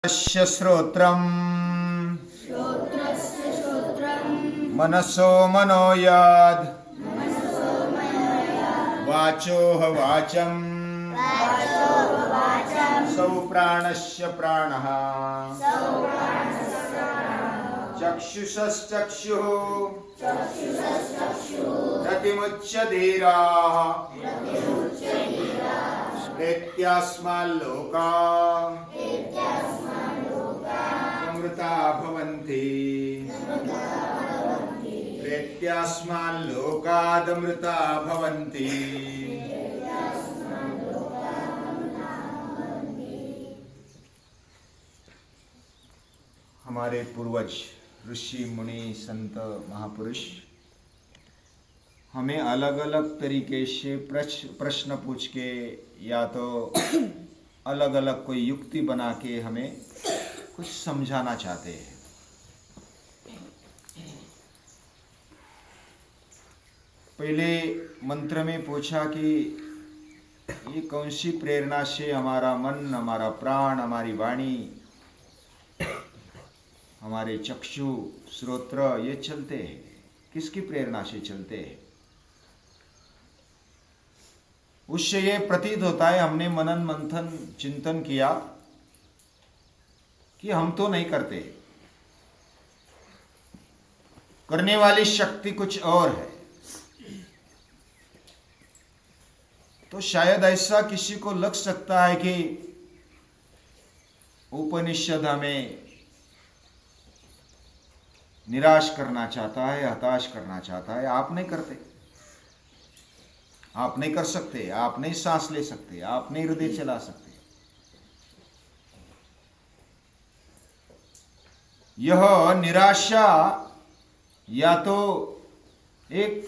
श्रोत्रम् मनसो मनोयाद वाचोह वाचम् सौ प्राणस्य प्राणः चक्षुषश्चक्षुः रतिमुच्यधीराः प्रेत्यास्माल्लोकाः अमृता भवन्ति प्रेत्यास्माल्लोकादमृता भवन्ति। हमारे पूर्वज ऋषि मुनि संत महापुरुष हमें अलग अलग तरीके से प्रश्न पूछ के या तो अलग अलग कोई युक्ति बना के हमें कुछ समझाना चाहते हैं। पहले मंत्र में पूछा कि ये कौन सी प्रेरणा से हमारा मन, हमारा प्राण, हमारी वाणी, हमारे चक्षु, श्रोत्र ये चलते हैं, किसकी प्रेरणा से चलते हैं। उससे ये प्रतीत होता है, हमने मनन मंथन चिंतन किया कि हम तो नहीं करते, करने वाली शक्ति कुछ और है। तो शायद ऐसा किसी को लग सकता है कि उपनिषद हमें निराश करना चाहता है, हताश करना चाहता है। आप नहीं करते, आप नहीं कर सकते, आप नहीं सांस ले सकते, आप नहीं हृदय चला सकते। यह निराशा या तो एक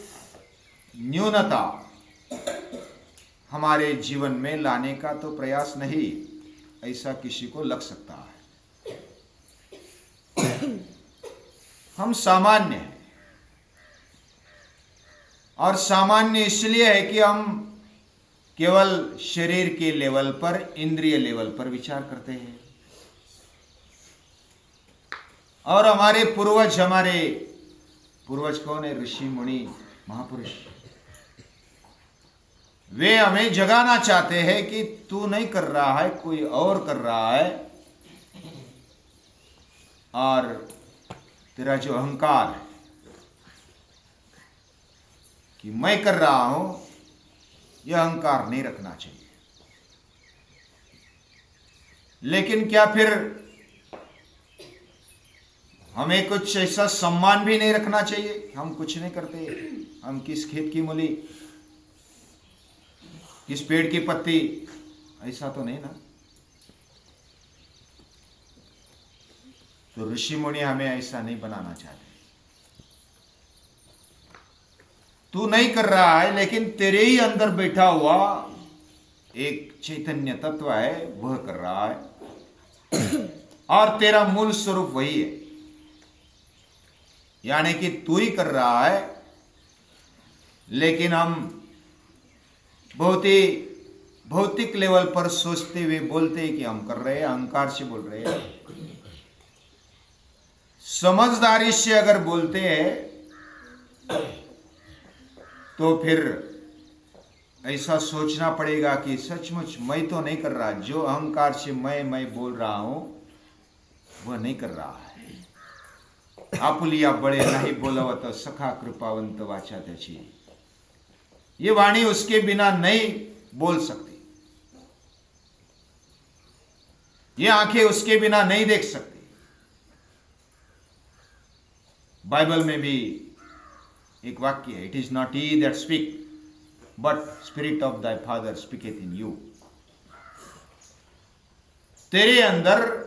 न्यूनता हमारे जीवन में लाने का तो प्रयास नहीं, ऐसा किसी को लग सकता है। हम सामान्य हैं, और सामान्य इसलिए है कि हम केवल शरीर के लेवल पर, इंद्रिय लेवल पर विचार करते हैं। और हमारे पूर्वज कौन है? ऋषि मुनि महापुरुष। वे हमें जगाना चाहते हैं कि तू नहीं कर रहा है, कोई और कर रहा है, और तेरा जो अहंकार है कि मैं कर रहा हूं, यह अहंकार नहीं रखना चाहिए। लेकिन क्या फिर हमें कुछ ऐसा सम्मान भी नहीं रखना चाहिए? हम कुछ नहीं करते, हम किस खेत की मूली, किस पेड़ की पत्ती, ऐसा तो नहीं ना। तो ऋषि मुनि हमें ऐसा नहीं बनाना चाहते। तू नहीं कर रहा है, लेकिन तेरे ही अंदर बैठा हुआ एक चैतन्य तत्व है, वह कर रहा है, और तेरा मूल स्वरूप वही है। यानी कि तू ही कर रहा है, लेकिन हम बहुत ही भौतिक लेवल पर सोचते हुए बोलते हैं कि हम कर रहे हैं, अहंकार से बोल रहे हैं। समझदारी से अगर बोलते हैं तो फिर ऐसा सोचना पड़ेगा कि सचमुच मैं तो नहीं कर रहा, जो अहंकार से मैं बोल रहा हूं वह नहीं कर रहा है। आपुलिया बड़े नहीं बोलवत सखा कृपावंत वाचा त्याची। ये वाणी उसके बिना नहीं बोल सकती, ये आंखें उसके बिना नहीं देख सकती। बाइबल में भी एक वाक्य है, it is not he that speak but spirit of thy father speaketh in you. तेरे अंदर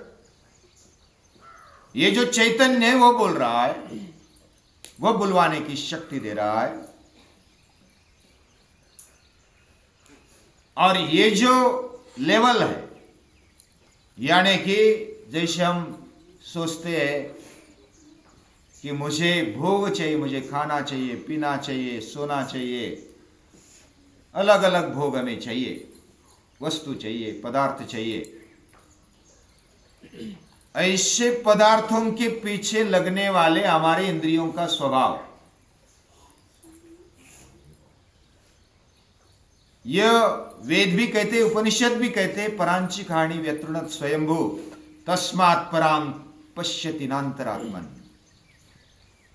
ये जो चैतन्य है वो बोल रहा है, वह बुलवाने की शक्ति दे रहा है। और ये जो लेवल है, यानी कि जैसे हम सोचते हैं कि मुझे भोग चाहिए, मुझे खाना चाहिए, पीना चाहिए, सोना चाहिए, अलग अलग भोग हमें चाहिए, वस्तु चाहिए, पदार्थ चाहिए। ऐसे पदार्थों के पीछे लगने वाले हमारे इंद्रियों का स्वभाव, यह वेद भी कहते, उपनिषद भी कहते, परांची कहानी व्यतृणत स्वयंभू तस्मात् परां पश्यति नान्तरात्मन।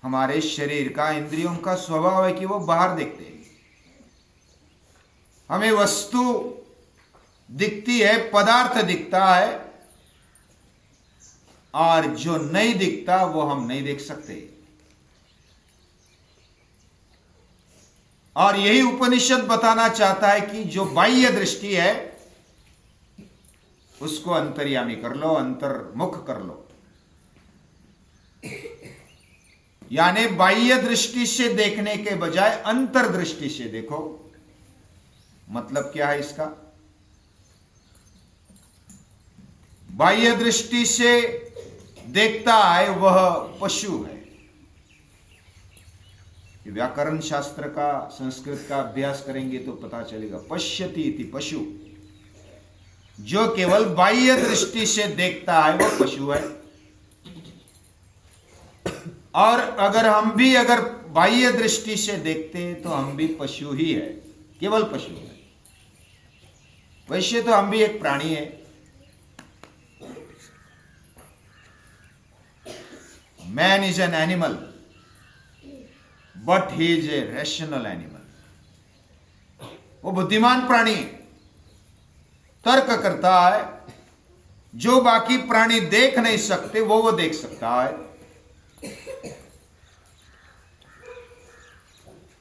हमारे शरीर का, इंद्रियों का स्वभाव है कि वो बाहर देखते हैं। हमें वस्तु दिखती है, पदार्थ दिखता है, और जो नहीं दिखता वो हम नहीं देख सकते। और यही उपनिषद बताना चाहता है कि जो बाह्य दृष्टि है उसको अंतर्यामी कर लो, अंतर्मुख कर लो। यानी बाह्य दृष्टि से देखने के बजाय अंतर्दृष्टि से देखो। मतलब क्या है इसका? बाह्य दृष्टि से देखता है वह पशु है। व्याकरण शास्त्र का, संस्कृत का अभ्यास करेंगे तो पता चलेगा। पश्यति इति पशु, जो केवल बाह्य दृष्टि से देखता है वह पशु है। और अगर बाह्य दृष्टि से देखते हैं तो हम भी पशु ही है, केवल पशु है। वैसे तो हम भी एक प्राणी है। Man is an animal but he is a rational animal. वो बुद्धिमान प्राणी तर्क करता है, जो बाकी प्राणी देख नहीं सकते वो देख सकता है।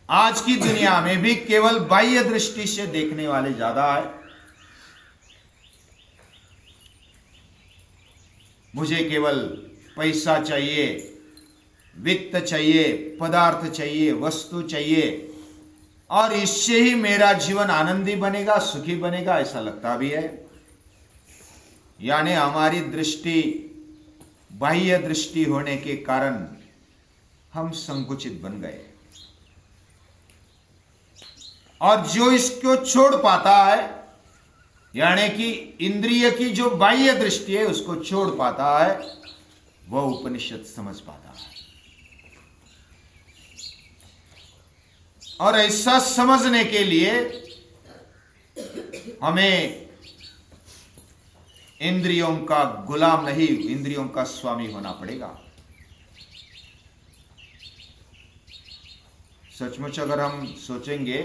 आज की दुनिया में भी केवल बाह्य दृष्टि से देखने वाले ज्यादा है। मुझे केवल पैसा चाहिए, वित्त चाहिए, पदार्थ चाहिए, वस्तु चाहिए, और इससे ही मेरा जीवन आनंदी बनेगा, सुखी बनेगा, ऐसा लगता भी है। यानी हमारी दृष्टि बाह्य दृष्टि होने के कारण हम संकुचित बन गए। और जो इसको छोड़ पाता है, यानी कि इंद्रिय की जो बाह्य दृष्टि है उसको छोड़ पाता है, वह उपनिषद समझ पाता है। और ऐसा समझने के लिए हमें इंद्रियों का गुलाम नहीं, इंद्रियों का स्वामी होना पड़ेगा। सचमुच अगर हम सोचेंगे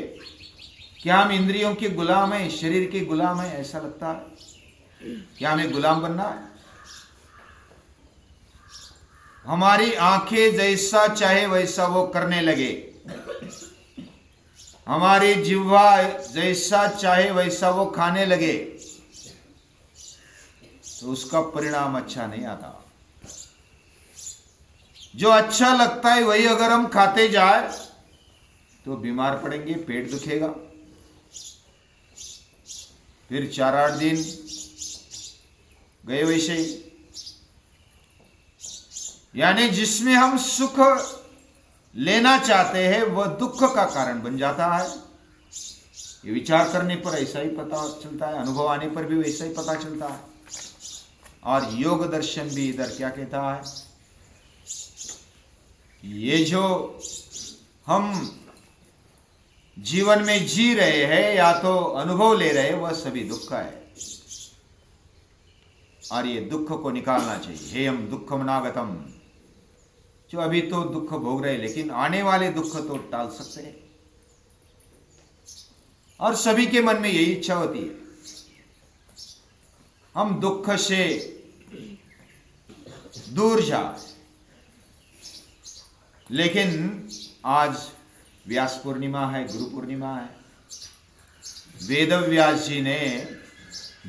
क्या हम इंद्रियों के गुलाम हैं, शरीर के गुलाम हैं, ऐसा लगता है। क्या हमें गुलाम बनना है? हमारी आंखें जैसा चाहे वैसा वो करने लगे, हमारी जिह्वा जैसा चाहे वैसा वो खाने लगे, तो उसका परिणाम अच्छा नहीं आता। जो अच्छा लगता है वही अगर हम खाते जाए तो बीमार पड़ेंगे, पेट दुखेगा, फिर 4-8 दिन गए वैसे ही। यानी जिसमें हम सुख लेना चाहते हैं वह दुख का कारण बन जाता है। ये विचार करने पर ऐसा ही पता चलता है, अनुभव आने पर भी वैसा ही पता चलता है। और योग दर्शन भी इधर क्या कहता है, ये जो हम जीवन में जी रहे हैं या तो अनुभव ले रहे हैं, वह सभी दुख है। और ये दुख को निकालना चाहिए। हेयम दुखम नागतम, जो अभी तो दुख भोग रहे लेकिन आने वाले दुख तो टाल सकते हैं। और सभी के मन में यही इच्छा होती है, हम दुख से दूर जाए। लेकिन आज व्यास पूर्णिमा है, गुरु पूर्णिमा है। वेद व्यास जी ने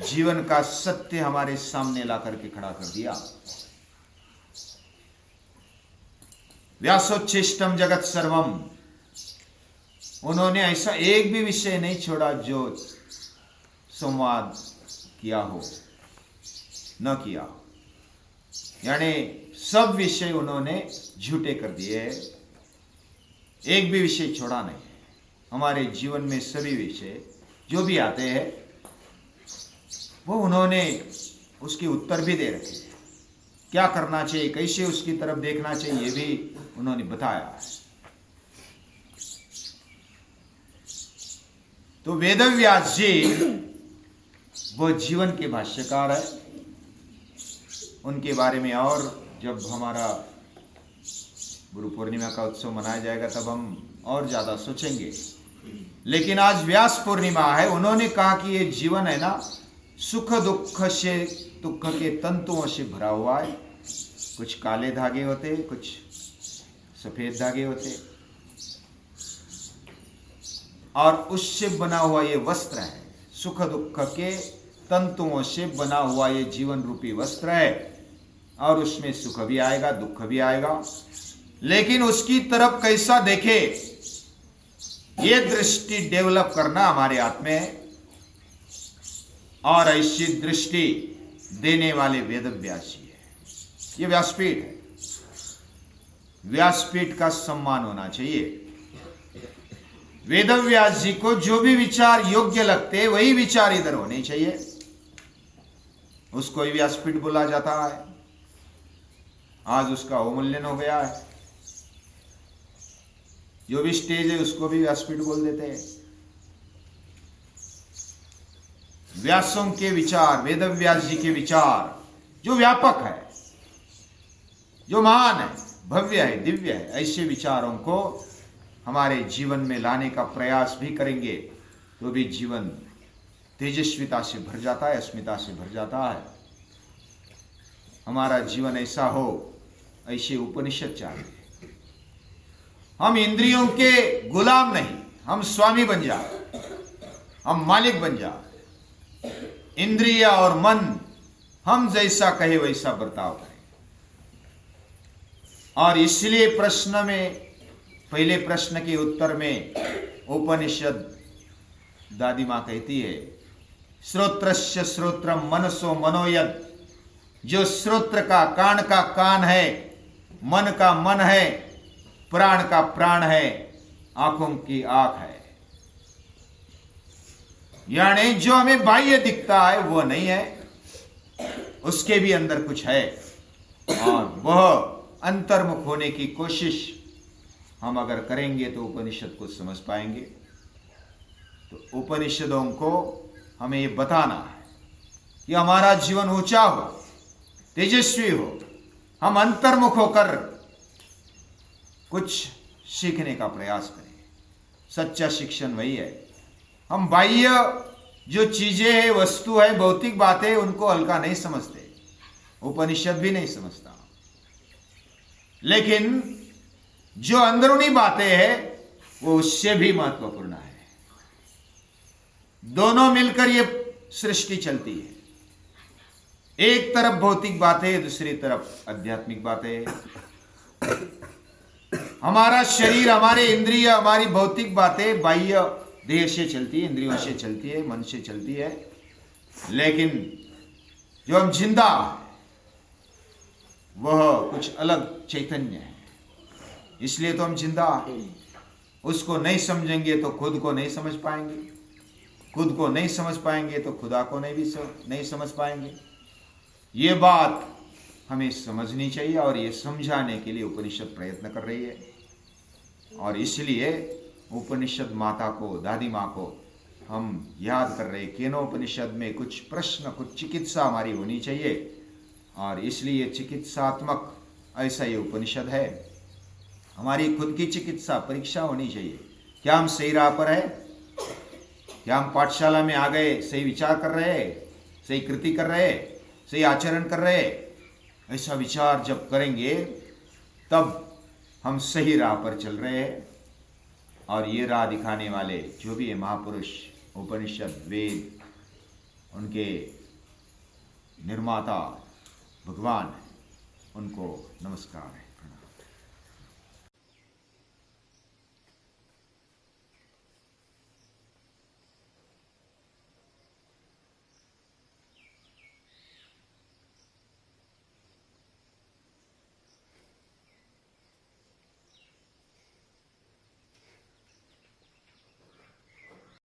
जीवन का सत्य हमारे सामने ला करके खड़ा कर दिया। व्यासोच्छिष्टम जगत सर्वम, उन्होंने ऐसा एक भी विषय नहीं छोड़ा जो संवाद किया हो, न किया। यानी सब विषय उन्होंने झूठे कर दिए, एक भी विषय छोड़ा नहीं। हमारे जीवन में सभी विषय जो भी आते हैं वो उन्होंने उसके उत्तर भी दे रखे हैं। क्या करना चाहिए, कैसे उसकी तरफ देखना चाहिए, ये भी उन्होंने बताया है। तो वेदव्यास जी वो जीवन के भाष्यकार है। उनके बारे में और जब हमारा गुरु पूर्णिमा का उत्सव मनाया जाएगा तब हम और ज्यादा सोचेंगे। लेकिन आज व्यास पूर्णिमा है। उन्होंने कहा कि ये जीवन है ना, सुख दुख के तंतुओं से भरा हुआ है। कुछ काले धागे होते, कुछ सफेद धागे होते, और उससे बना हुआ ये वस्त्र है। सुख दुख के तंतुओं से बना हुआ ये जीवन रूपी वस्त्र है, और उसमें सुख भी आएगा, दुख भी आएगा। लेकिन उसकी तरफ कैसा देखे, ये दृष्टि डेवलप करना हमारे हाथ में है। और ऐसी दृष्टि देने वाले वेदव्यास जी है। ये व्यासपीठ है। व्यासपीठ का सम्मान होना चाहिए। वेदव्यास जी को जो भी विचार योग्य लगते वही विचार इधर होने चाहिए। उसको ही व्यासपीठ बोला जाता है। आज उसका अवमूल्यन हो गया है। जो भी स्टेज है उसको भी व्यासपीठ बोल देते हैं। व्यासों के विचार, वेदव्यास जी के विचार जो व्यापक है, जो महान है, भव्य है, दिव्य है, ऐसे विचारों को हमारे जीवन में लाने का प्रयास भी करेंगे तो भी जीवन तेजस्विता से भर जाता है, अस्मिता से भर जाता है। हमारा जीवन ऐसा हो, ऐसे उपनिषद चाहिए। हम इंद्रियों के गुलाम नहीं, हम स्वामी बन जाए, हम मालिक बन जाए। इंद्रिय और मन हम जैसा कहे वैसा बर्ताव करें। और इसलिए प्रश्न में, पहले प्रश्न के उत्तर में उपनिषद दादी मां कहती है, श्रोत्रस्य श्रोत्रम मनसो मनोयद। जो श्रोत्र का कान है, मन का मन है, प्राण का प्राण है, आंखों की आंख है। यानी जो हमें बाह्य दिखता है वो नहीं है, उसके भी अंदर कुछ है। और वह अंतर्मुख होने की कोशिश हम अगर करेंगे तो उपनिषद को समझ पाएंगे। तो उपनिषदों को हमें ये बताना है कि हमारा जीवन ऊंचा हो, तेजस्वी हो, हम अंतर्मुख होकर कुछ सीखने का प्रयास करें। सच्चा शिक्षण वही है। हम बाह्य जो चीजें हैं, वस्तु है, भौतिक बातें, उनको हल्का नहीं समझते, उपनिषद भी नहीं समझता। लेकिन जो अंदरूनी बातें हैं वो उससे भी महत्वपूर्ण है। दोनों मिलकर ये सृष्टि चलती है। एक तरफ भौतिक बातें, दूसरी तरफ आध्यात्मिक बातें। हमारा शरीर, हमारे इंद्रिय, हमारी भौतिक बातें बाह्य देह से चलती है, इंद्रियों से चलती है, मन से चलती है। लेकिन जो हम जिंदा है वह कुछ अलग चैतन्य है। इसलिए तो हम जिंदा हैं। उसको नहीं समझेंगे तो खुद को नहीं समझ पाएंगे, खुद को नहीं समझ पाएंगे तो खुदा को नहीं समझ पाएंगे। ये बात हमें समझनी चाहिए और ये समझाने के लिए उपनिषद प्रयत्न कर रही है। और इसलिए उपनिषद माता को, दादी माँ को हम याद कर रहे हैं। केनोपनिषद में कुछ प्रश्न, कुछ चिकित्सा हमारी होनी चाहिए। और इसलिए चिकित्सात्मक ऐसा ये उपनिषद है। हमारी खुद की चिकित्सा परीक्षा होनी चाहिए। क्या हम सही राह पर है? क्या हम पाठशाला में आ गए, सही विचार कर रहे हैं, सही कृति कर रहे हैं, सही आचरण कर रहे हैं? ऐसा विचार जब करेंगे तब हम सही राह पर चल रहे हैं। और ये राह दिखाने वाले जो भी है महापुरुष, उपनिषद, वेद, उनके निर्माता भगवान, उनको नमस्कार है।